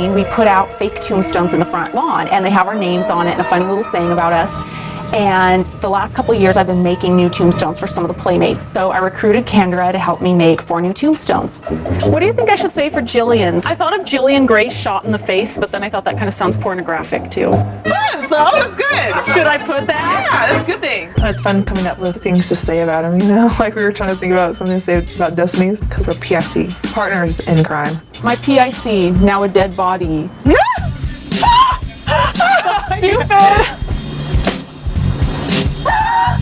Halloween, we put out fake tombstones in the front lawn, and they have our names on it and a funny little saying about us. And the last couple of years, I've been making new tombstones for some of the playmates. So I recruited Kendra to help me make 4 new tombstones. What do you think I should say for Jillian's? I thought of Jillian Grace shot in the face, but then I thought that kind of sounds pornographic too. Yeah, so that's good. Should I put that? Yeah, that's a good thing. It's fun coming up with things to say about him, you know? Like we were trying to think about something to say about Destiny's, because we're PIC, partners in crime. My PIC, now a dead body. That's stupid.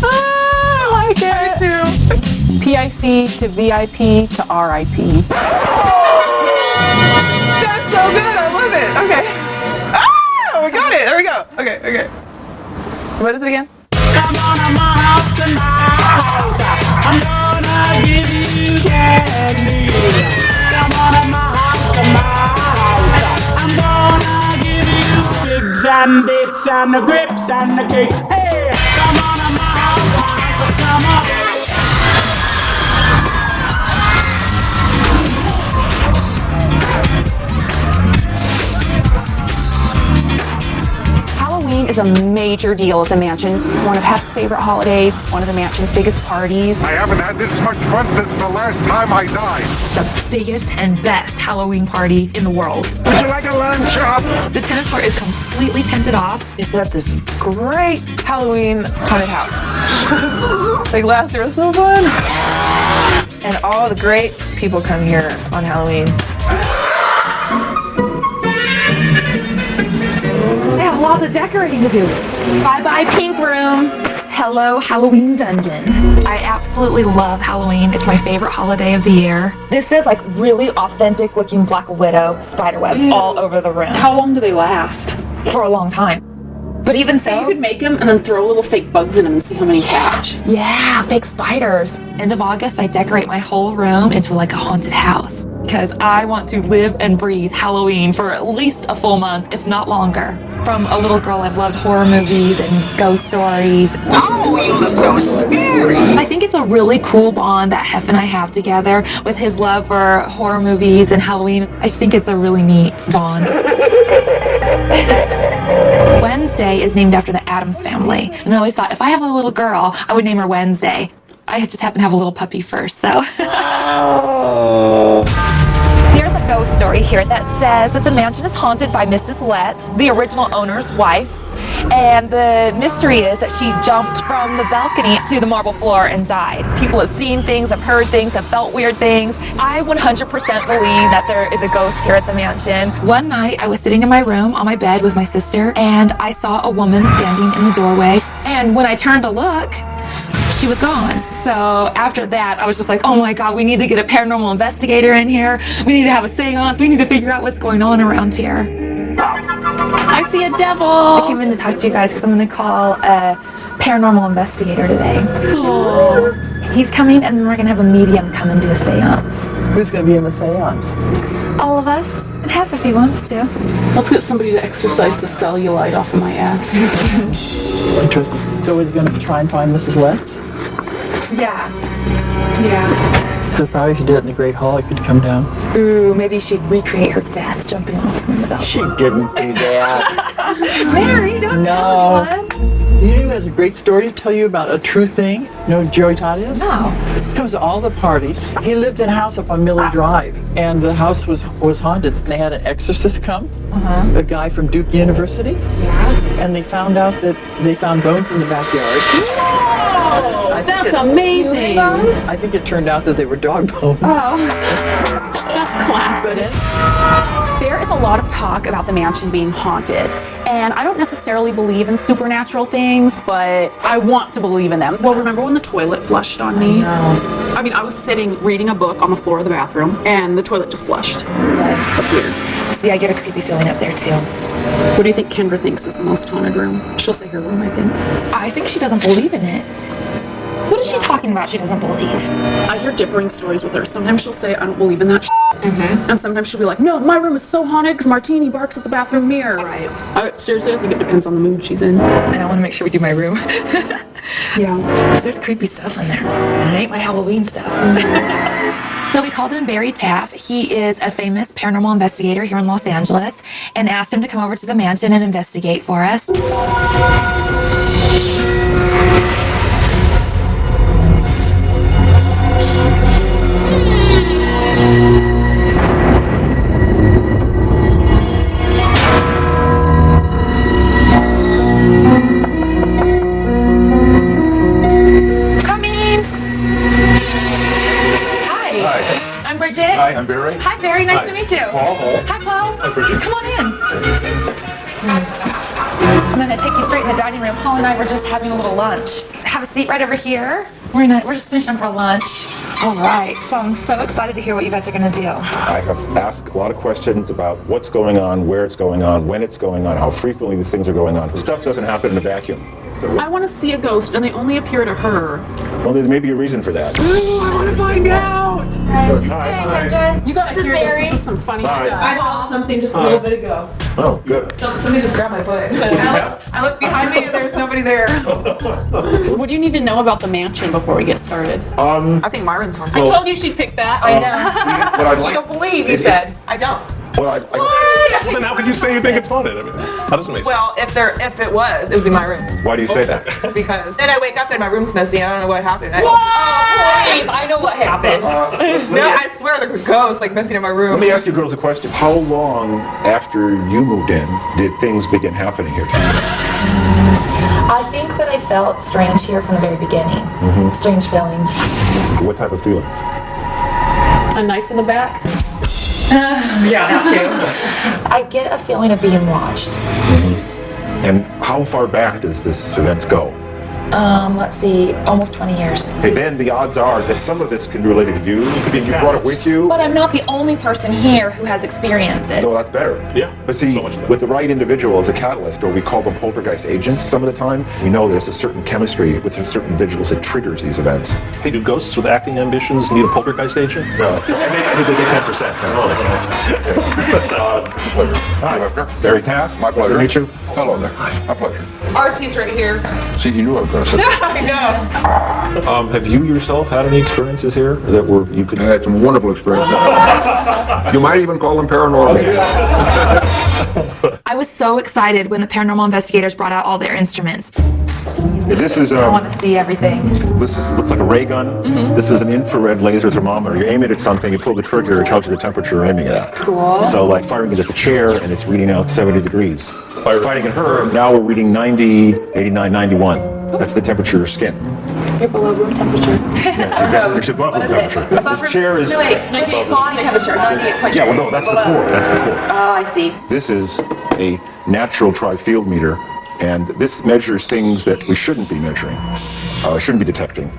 I like it. Too. PIC to VIP to RIP. That's so good. I love it. Okay. Ah, we got it. There we go. Okay. What is it again? Come on to my house tonight. I'm gonna give you candy. Come on to my house tonight. I'm gonna give you figs and dates and the grapes and the cakes. Hey, come on to my house, come on. Halloween is a major deal at the mansion. It's one of Hef's favorite holidays, one of the mansion's biggest parties. I haven't had this much fun since the last time I died. The biggest and best Halloween party in the world. Would you like a lamb chop? The tennis court is completely tented off. It's at this great Halloween haunted house. Like last year was so fun. And all the great people come here on Halloween. They have lots of decorating to do. Bye-bye, pink room. Hello, Halloween dungeon. I absolutely love Halloween. It's my favorite holiday of the year. This is like really authentic looking Black Widow spider webs all over the room. How long do they last? For a long time. But even so, You could make them and then throw little fake bugs in them and see how many catch. yeah, fake spiders. End of August, I decorate my whole room into like a haunted house because I want to live and breathe Halloween for at least a full month, if not longer. From a little girl, I've loved horror movies and ghost stories. I think it's a really cool bond that Hef and I have together with his love for horror movies and Halloween. I just think it's a really neat bond. Wednesday is named after the Addams family. And I always thought if I have a little girl, I would name her Wednesday. I just happen to have a little puppy first, so. There's a ghost story here that says that the mansion is haunted by Mrs. Lett, the original owner's wife. And the mystery is that she jumped from the balcony to the marble floor and died. People have seen things, have heard things, have felt weird things. I 100% believe that there is a ghost here at the mansion. One night, I was sitting in my room on my bed with my sister, and I saw a woman standing in the doorway. And when I turned to look, she was gone. So after that, I was just like, oh my God, we need to get a paranormal investigator in here. We need to have a seance. We need to figure out what's going on around here. I see a devil. I came in to talk to you guys because I'm going to call a paranormal investigator today. Cool. He's coming, and then we're going to have a medium come and do a seance. Who's going to be in the seance? All of us, and Hef if he wants to. Let's get somebody to exercise the cellulite off of my ass. Interesting. So he's going to try and find Mrs. Letts? Yeah. Yeah. So probably if you did it in the Great Hall, it could come down. Ooh, maybe she'd recreate her death jumping off from the balcony. She didn't do that. Mary, don't tell anyone. Do you know who has a great story to tell you about a true thing? You know who Joey Todd is? No. He comes to all the parties. He lived in a house up on Miller Drive, and the house was haunted. They had an exorcist come, a guy from Duke University, and they found out that they found bones in the backyard. That's amazing. I think it turned out that they were dog bones. That's classic. There is a lot of talk about the mansion being haunted, and I don't necessarily believe in supernatural things, but I want to believe in them. Well, remember when the toilet flushed on me? I mean, I was sitting reading a book on the floor of the bathroom, and the toilet just flushed. That's weird. See, I get a creepy feeling up there, too. What do you think Kendra thinks is the most haunted room? She'll say her room, I think. I think she doesn't believe in it. What is she talking about she doesn't believe? I hear differing stories with her. Sometimes she'll say, I don't believe in that and sometimes she'll be like, no, my room is so haunted because Martini barks at the bathroom mirror. Right. Seriously, I think it depends on the mood she's in. And I want to make sure we do my room. Yeah. Because there's creepy stuff in there. And it ain't my Halloween stuff. So we called in Barry Taff. He is a famous paranormal investigator here in Los Angeles, and asked him to come over to the mansion and investigate for us. I'm Bridget. Hi, I'm Barry. Hi, Barry. Nice Hi. to meet you. Paul. Hi, Paul. Hi, Bridget. Come on in. I'm going to take you straight in the dining room. Paul and I were just having a little lunch. Have a seat right over here. We're just finishing up our lunch. All right. So I'm so excited to hear what you guys are going to do. I have asked a lot of questions about what's going on, where it's going on, when it's going on, how frequently these things are going on. Stuff doesn't happen in a vacuum. So, I want to see a ghost, and they only appear to her. well, there may be a reason for that. Ooh, I want to find out. Hi. You gotta This is hear Mary. This is some funny Hi. stuff. I felt something just a little bit ago. Oh, good. Somebody just grabbed my foot. I looked behind me and there's nobody there. What do you need to know about the mansion before we get started? I think Myron's on. I told you she'd pick that. I know. What I'd I like, don't believe you It's- said. I don't. what Well, then how could you say you think it's haunted? I mean, how does it make sense? Well, if it was, it would be my room. why do you say that? Because then I wake up and my room's messy and I don't know what happened. Please, I know what happened. No, I swear there's a ghost like messing in my room. Let me ask you girls a question. How long after you moved in did things begin happening here? I think that I felt strange here from the very beginning. Strange feelings. What type of feelings? A knife in the back? Yeah, that too. I get a feeling of being watched. And how far back does this event go? Let's see, almost 20 years. Hey, then the odds are that some of this can be related to you. It could be you brought it with you. But I'm not the only person here who has experienced it. No, that's better. Yeah, But see, so much better. with the right individual as a catalyst, or we call them poltergeist agents some of the time, we know there's a certain chemistry with certain individuals that triggers these events. Hey, do ghosts with acting ambitions need a poltergeist agent? No, I think they get 10%. Hi, Barry Taft. My pleasure. Good to meet you. Hello there. My pleasure. Archie's right here. See, you knew I was going to say that. I know. Have you yourself had any experiences here that were you could? I had some wonderful experiences. You might even call them paranormal. I was so excited when the paranormal investigators brought out all their instruments. This is I want to see everything. looks like a ray gun. This is an infrared laser thermometer. You aim it at something, you pull the trigger, it tells you the temperature you're aiming it at. Cool. So like firing it at the chair and it's reading out 70 degrees. Firing at her, now we're reading 90, 89, 91. That's the temperature of your skin. You're below room temperature. It's above room temperature. This chair is... No, wait, 98 body temperature, 98.3. Yeah, well no, that's the core. That's the core. Oh, I see. This is a natural tri-field meter, and this measures things that we shouldn't be measuring, shouldn't be detecting.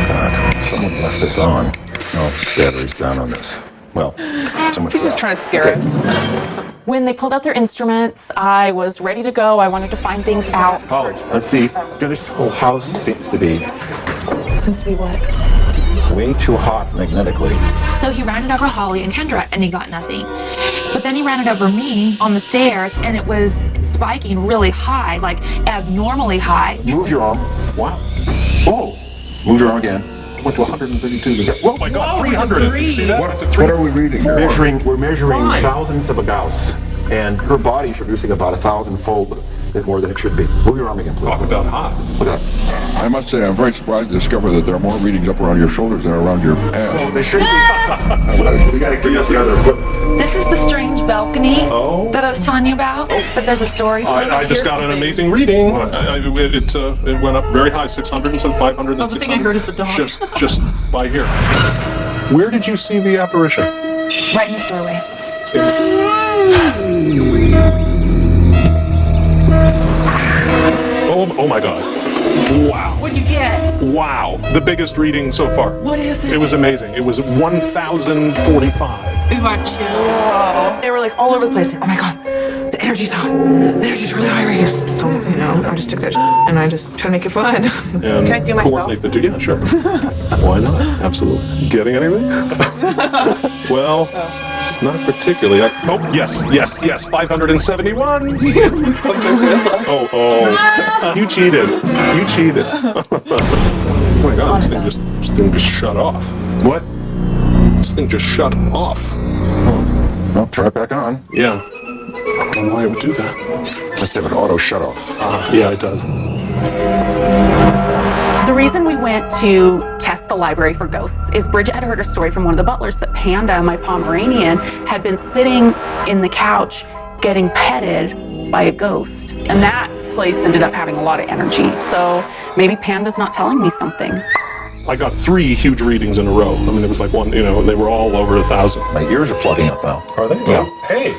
God, someone left this on. No, battery's down on this. Well, someone. He's just trying to scare us. When they pulled out their instruments, I was ready to go. I wanted to find things out. Oh, let's see. This whole house seems to be Seems to be what? way too hot magnetically. So he ran it over Holly and Kendra, and he got nothing. But then he ran it over me on the stairs, and it was spiking really high, like abnormally high. Move your arm. Wow. Oh. Move your arm again. Went to 132 degrees. Oh my God, 300. You see that? Went to What are we reading here? We're measuring Fine. thousands of a Gauss, and her body's producing about 1,000-fold more than it should be. Move your arm again, please. Talk about hot. Look at that. I must say, I'm very surprised to discover that there are more readings up around your shoulders than around your Oh, pants. they should be. We gotta get the other equipment. This is the strange balcony Oh. that I was telling you about, but there's a story. I just got an amazing reading. It went up very high, 600 and some 500 and Oh, the thing I 600. heard is the dog. Just by here. Where did you see the apparition? Right in this doorway. Oh my God. Wow. What'd you get? Wow. The biggest reading so far. What is it? It was amazing. It was 1,045. Ooh, I have chills. They were like all over the place. Oh my god, the energy's hot. The energy's really high right here. So, I just took that and I just tried to make it fun. And Can I do myself? coordinate the two. Yeah, sure. Why not? Absolutely. Getting anything? Well, not particularly. Yes, 571. Oh, you cheated. Oh my God, this thing just shut off. What? This thing just shut off. Well, turn it back on. Yeah. I don't know why it would do that. Must have an auto shut off. Yeah, it does. The reason we went to test the library for ghosts is Bridget had heard a story from one of the butlers that Panda, my Pomeranian, had been sitting in the couch getting petted by a ghost. And that place ended up having a lot of energy. So maybe Panda's not telling me something. I got 3 huge readings in a row. I mean, there was like one, they were all over 1,000. My ears are plugging up now. Are they? Yeah. Hey,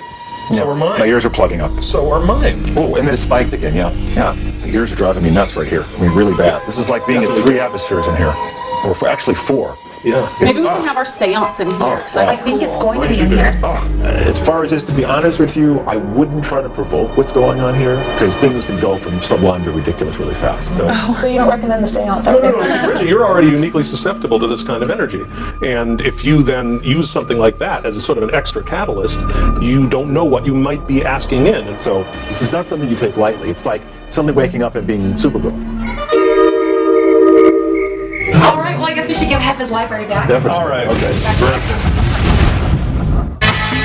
so are mine. My ears are plugging up. So are mine. Oh, and then it spiked again, yeah. The ears are driving me nuts right here. I mean, really bad. This is like being at 3 atmospheres in here. Or actually 4. Yeah. Maybe we can have our seance in here, because I think it's going to be in here. As far as this, to be honest with you, I wouldn't try to provoke what's going on here, because things can go from sublime to ridiculous really fast. So you don't recommend the seance? No, see, Bridget, you're already uniquely susceptible to this kind of energy. And if you then use something like that as a sort of an extra catalyst, you don't know what you might be asking in. And So this is not something you take lightly. It's like suddenly waking up and being Supergirl. All right, well, I guess we should give Hef his library back. Definitely. All right. Okay.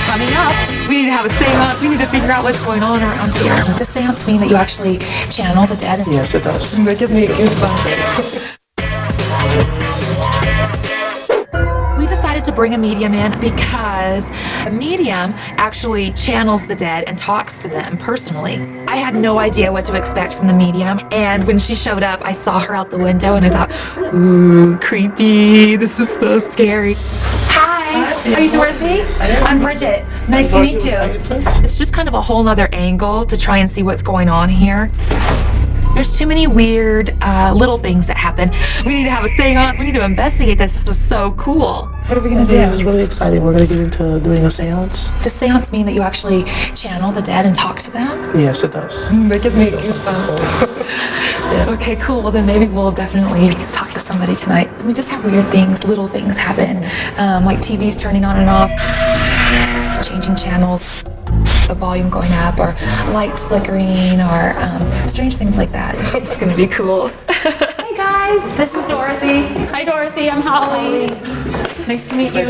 Coming up, we need to have a seance. We need to figure out what's going on around here. Does seance mean that you actually channel the dead? Yes, it does. That gives me goosebumps. We decided to bring a medium in because a medium actually channels the dead and talks to them personally. I had no idea what to expect from the medium, and when she showed up, I saw her out the window and I thought, ooh, creepy, this is so scary. Hi, are you Dorothy? I'm Bridget. Nice to meet you. It's just kind of a whole nother angle to try and see what's going on here. There's too many weird little things that happen. We need to have a seance. We need to investigate this. This is so cool. What are we going to do? This is really exciting. We're going to get into doing a seance. Does seance mean that you actually channel the dead and talk to them? Yes, it does. That gives me goosebumps. Okay, cool. Well, then maybe we'll definitely talk to somebody tonight. We just have weird things, little things happen, like TVs turning on and off, changing channels, the volume going up, or lights flickering, or strange things like that. It's gonna be cool. Hey guys, this is Dorothy. Hi, Dorothy. I'm Holly. Nice to meet you.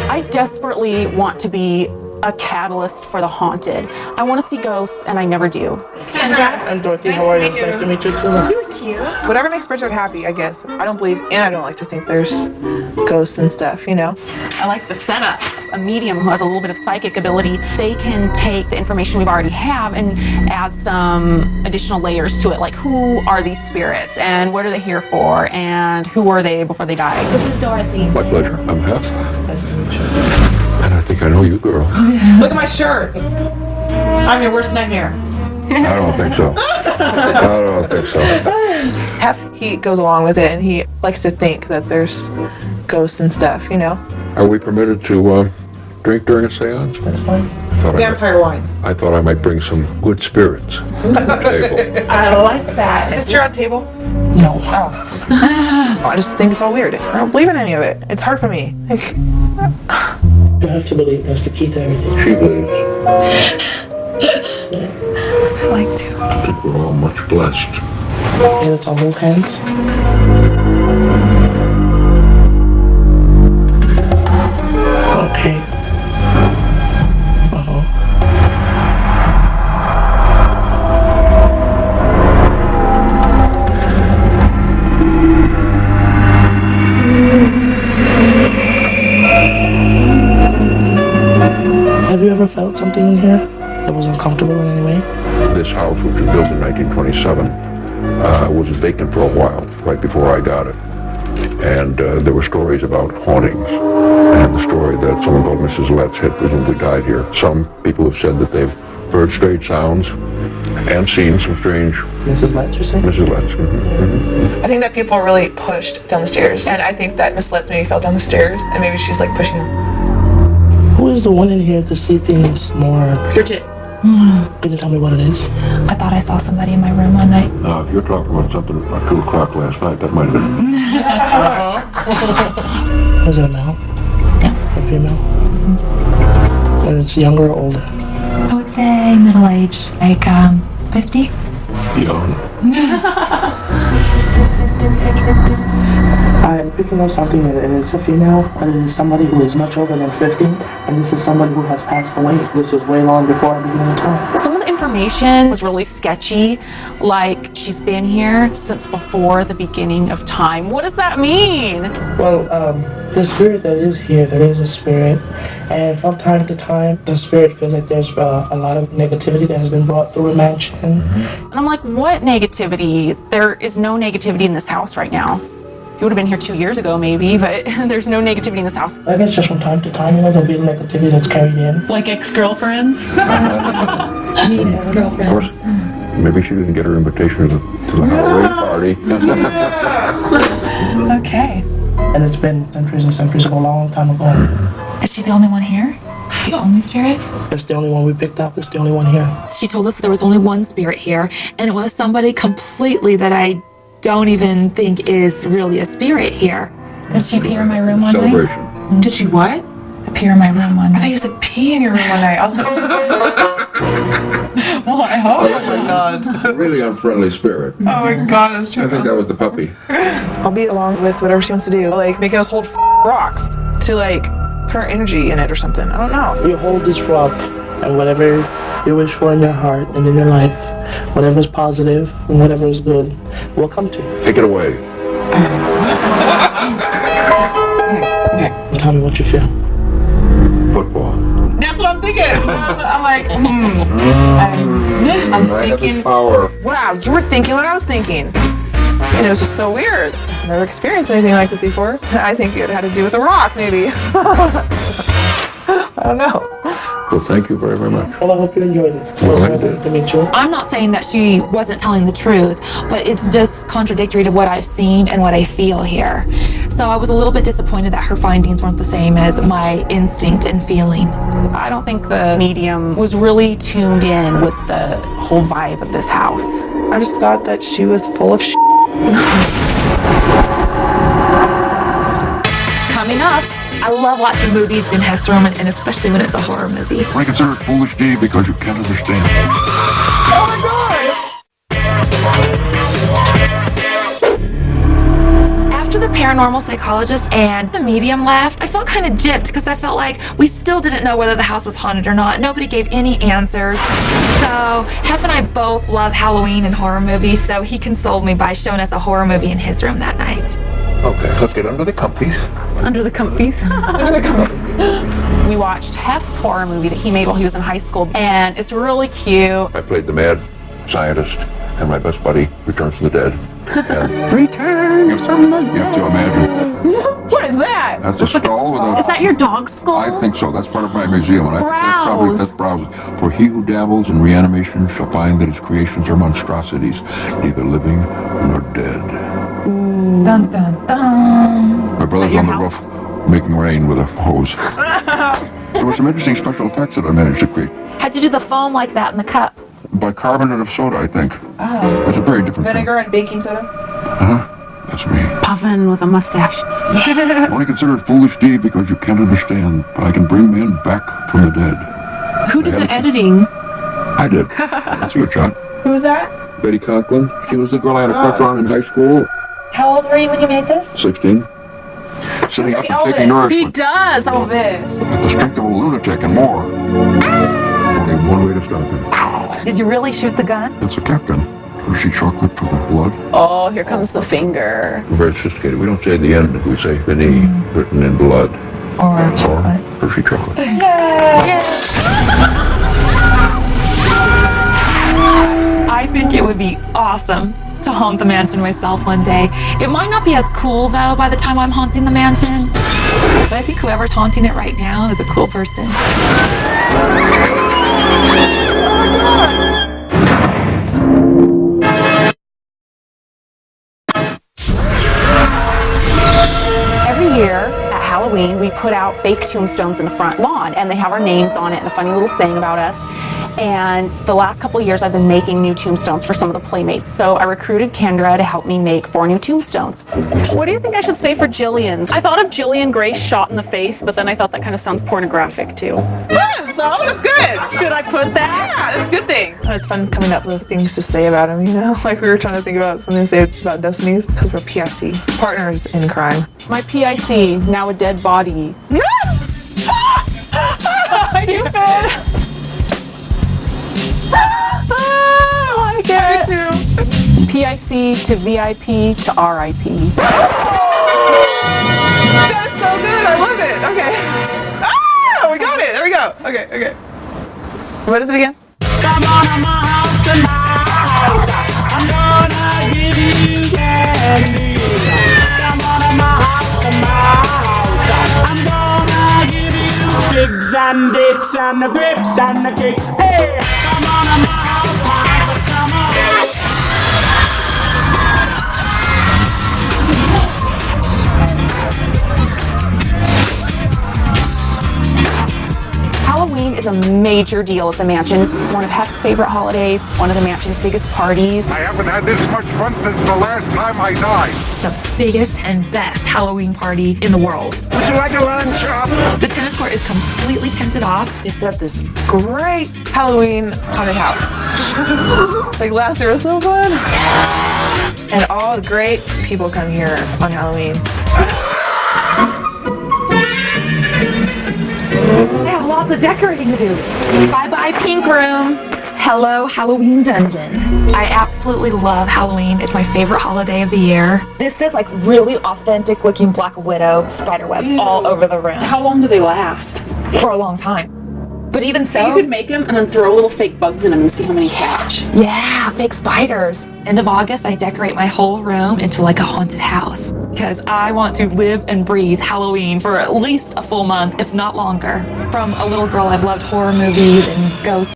I desperately want to be a catalyst for the haunted. I want to see ghosts, and I never do. Kendra. I'm Dorothy. How are you? It's nice to meet you too. You're cute. Whatever makes Bridget happy, I guess. I don't believe, and I don't like to think there's ghosts and stuff, you know? I like the setup. A medium who has a little bit of psychic ability, they can take the information we've already have and add some additional layers to it, like who are these spirits, and what are they here for, and who were they before they died. This is Dorothy. My pleasure. I'm Hef. Nice to meet you. And I think I know you, girl. Look at my shirt. I'm your worst nightmare. I don't think so. I don't think so. He goes along with it, and he likes to think that there's ghosts and stuff, you know? Are we permitted to drink during a seance? That's fine. Vampire wine. I thought I might bring some good spirits to the table. I like that. Is this your own table? No. Oh, I just think it's all weird. I don't believe in any of it. It's hard for me. Like, You have to believe. That's the key to everything. She believes. I like to. I think we're all much blessed. Okay, let's all hold hands. Okay. Have you ever felt something in here that was uncomfortable in any way? This house, which was built in 1927, was vacant for a while, right before I got it. And there were stories about hauntings, and the story that someone called Mrs. Letts had presumably died here. Some people have said that they've heard strange sounds and seen some strange... Mrs. Letts, you say? Mrs. Letts. Mm-hmm. I think that people are really pushed down the stairs, and I think that Miss Letts maybe fell down the stairs, and maybe she's like pushing them. Who is the one in here to see things more? Bridget. Can you tell me what it is? I thought I saw somebody in my room one night. If you're talking about something at 2 o'clock last night, that might have been... Was it a male? Yeah. A female? And it's younger or older? I would say middle age, like 50. Young. picking up something that it's a female, but it is somebody who is much older than 50, and this is somebody who has passed away. This was way long before the beginning of time. Some of the information was really sketchy, like she's been here since before the beginning of time. What does that mean? Well, the spirit that is here, there is a spirit, and from time to time, the spirit feels like there's a lot of negativity that has been brought through a mansion. And I'm like, what negativity? There is no negativity in this house right now. You would have been here 2 years ago, maybe, but there's no negativity in this house. I guess just from time to time, there'll be negativity that's carried in. Like ex-girlfriends? Meet ex-girlfriends. Of course, maybe she didn't get her invitation to the Halloween party. Okay. And it's been centuries and centuries ago, a long time ago. Is she the only one here? The only spirit? It's the only one we picked up. It's the only one here. She told us there was only one spirit here, and it was somebody completely that I don't even think is really a spirit here. Did she appear in my room one night? Celebration. Did she what? Appear in my room one I thought night. you said pee in your room one night. I was like, Well, I hope. Oh my God. Really unfriendly spirit. oh my God, that's true. I think that was the puppy. I'll be along with whatever she wants to do, like making us hold rocks to like put our energy in it or something. I don't know. You hold this rock, and whatever you wish for in your heart and in your life, whatever is positive and whatever is good, will come to you. Take it away. Tell me what you feel. Football. That's what I'm thinking. I'm like, I'm I have thinking, this power. wow, you were thinking what I was thinking. And it was just so weird. Never experienced anything like this before. I think it had to do with a rock, maybe. I don't know. Well, thank you very, very much. Well, I hope you enjoyed it. Well, I It was did. nice to meet you. I'm not saying that she wasn't telling the truth, but it's just contradictory to what I've seen and what I feel here. So I was a little bit disappointed that her findings weren't the same as my instinct and feeling. I don't think the medium was really tuned in with the whole vibe of this house. I just thought that she was full of shit. Coming up, I love watching movies in Hef's room, and especially when it's a horror movie. I consider it foolish, Dave, because you can't understand. Oh my God! After the paranormal psychologist and the medium left, I felt kind of gypped because I felt like we still didn't know whether the house was haunted or not. Nobody gave any answers. So Hef and I both love Halloween and horror movies, so he consoled me by showing us a horror movie in his room that night. Okay, let's get under the comfies. under the comfies. We watched Hef's horror movie that he made while he was in high school, and it's really cute. I played the mad scientist, and my best buddy returns from the dead. And Return from the you have to imagine. What is that? That's a skull with Is a... that your dog's skull? I think so. That's part of my museum. And I think Browse. that's browse. For he who dabbles in reanimation shall find that his creations are monstrosities, neither living nor dead. Dun dun dun. My brother's your on the house? roof making rain with a hose. There were some interesting special effects that I managed to create. How'd you do the foam like that in the cup? Bicarbonate of soda, I think. Oh. That's a very different Vinegar and baking soda? thing. That's me. Puffin with a mustache. I only consider it foolish, Dave, because you can't understand. But I can bring men back from the dead. Who did I had the a- editing? I did. That's a good shot. Who's that? Betty Conklin. She was the girl I had a crush on in high school. How old were you when you made this? 16. Sitting up like and taking Elvis. He nourishment. does. Elvis. With the strength of a lunatic and more. Only one way to stop him. Did you really shoot the gun? It's a captain. Hershey chocolate for the blood. Oh, here comes the finger. We're very sophisticated. We don't say the end. We say Benny, written in blood. Or Or chocolate? Hershey chocolate. I think it would be awesome to haunt the mansion myself one day. It might not be as cool though by the time I'm haunting the mansion, but I think whoever's haunting it right now is a cool person. Every year at Halloween, we put out fake tombstones in the front lawn, and they have our names on it and a funny little saying about us. And the last couple of years, I've been making new tombstones for some of the playmates. So I recruited Kendra to help me make 4 new tombstones. What do you think I should say for Jillian's? I thought of Jillian Grace shot in the face, but then I thought that kind of sounds pornographic too. Yes! So that's good. Should I put that? Yeah, that's a good thing. It's fun coming up with things to say about him, you know? Like we were trying to think about something to say about Destiny's, because we're PIC, partners in crime. My PIC, now a dead body. Yes! Stupid. I like it. Me too. PIC to VIP to RIP. That's so good. I love it. Okay. Ah, we got it. There we go. Okay. What is it again? Come on to my house tonight. I'm gonna give you candy. Come on to my house tonight. I'm gonna give you figs and dates and the grapes and the cakes. Hey, come on to my house, come on. Halloween is a major deal at the mansion. It's one of Hef's favorite holidays, one of the mansion's biggest parties. I haven't had this much fun since the last time I died. The biggest and best Halloween party in the world. Would you like a lunch, Chop? The tennis court is completely tinted off. They set up this great Halloween haunted house. Like last year was so fun. And all the great people come here on Halloween. I have lots of decorating to do. Bye-bye, pink room. Hello, Halloween dungeon. I absolutely love Halloween. It's my favorite holiday of the year. This does like really authentic looking Black Widow spider webs all over the room. How long do they last? For a long time. But even so, You could make them and then throw little fake bugs in them and see how many catch. yeah, fake spiders. End of August, I decorate my whole room into like a haunted house because I want to live and breathe Halloween for at least a full month, if not longer. From a little girl, I've loved horror movies and ghosts.